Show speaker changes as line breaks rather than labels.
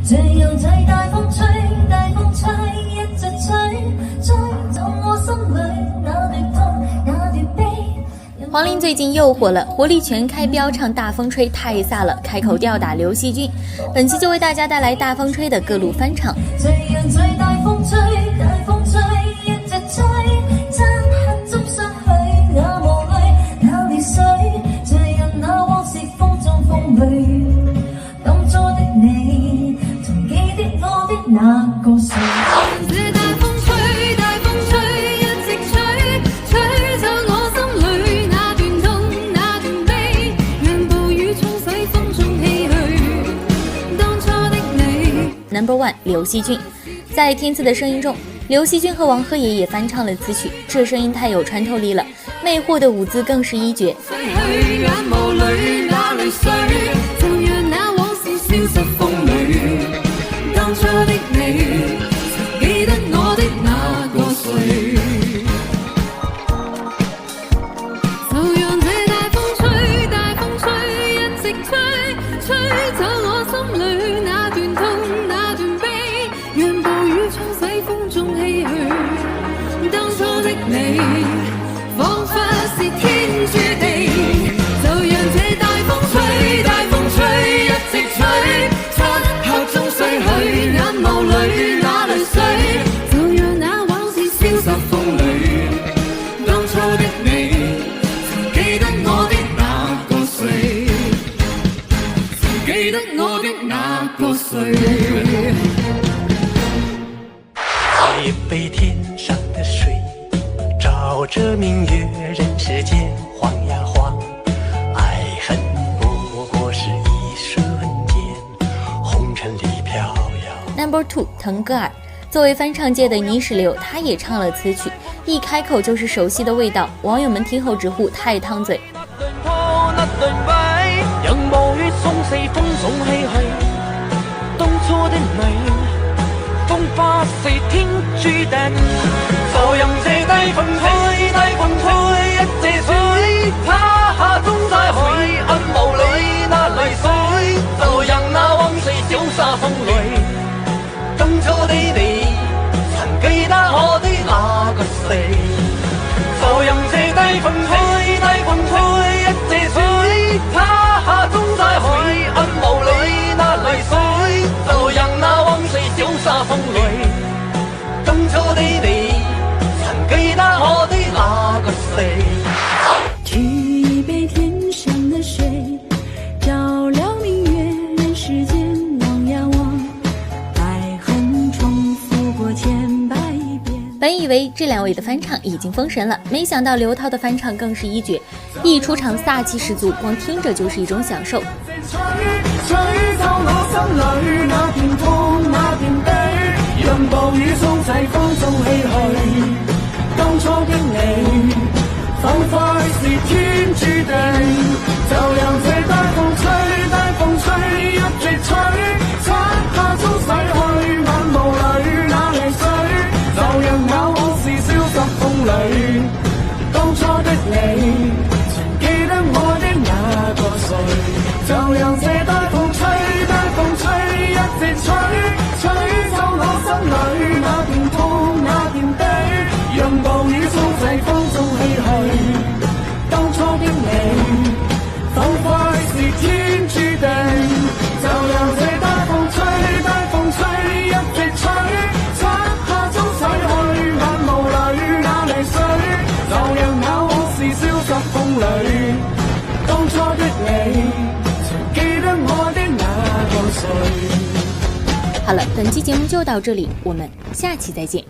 这样在大风吹，大风吹，一直吹，吹走我心里那段痛，那段悲。
黄龄最近又火了，活力全开飙唱《大风吹》太飒了，开口吊打刘惜君。本期就为大家带来《大风吹》的各路翻唱。
这样在大风吹，大风吹，一直吹，漆黑中失去那無淚，那淚水，這日那往事風中風裏，當初的你，曾記得我的那個誰？Number
1， 刘惜君。在《天赐的声音》中，刘惜君和王鹤爷也翻唱了此曲，这声音太有穿透力了，魅惑的舞姿更是一绝。
一杯天上的水，照着明月，人世间晃呀晃，爱恨不过是一瞬间，红尘里飘摇。
Number 2， 腾格尔。作为翻唱界的泥石流，他也唱了此曲，一开口就是熟悉的味道，网友们听后直呼太烫嘴。
讓暴雨送四風總唏噓，當初的你，風花是天注定。就任這大風吹，大風吹，一借水，他下中大海，暗霧裏那淚水，就讓那往事消沙風裏。當初的你，曾記得我的那個誰？就任這大風吹，大風吹，一借水，他下中大海，暗霧裏那淚水，就讓那往事消沙風裏。當初的你，曾記得我的那個誰？
取一杯天上的水，照亮明月，人世間望呀望，愛恨重複過千百遍。
本以為這兩位的翻唱已經封神了，沒想到劉濤的翻唱更是一絕，一出場飒氣十足，光聽着就是一種享受。
讓暴雨沖洗風中唏噓，當初的你，彷彿是天注定。就讓這大風吹，大風吹，一直吹，漆黑中洗去眼霧裏那淚水，就讓那往事消失風裏。當初的你，曾記得我的那個誰？就讓這大風吹，大風吹，一直吹，吹走我心裏那段痛，那段悲，讓暴雨沖洗風中唏噓。當初的你，彷彿是天注定。就讓這大風吹，大風吹，一直吹，漆黑中洗去眼霧裏那淚水，就讓那往事消失風裏。當初的你，曾記得我的那個誰？
好了，本期節目就到這裡，我們下期再見。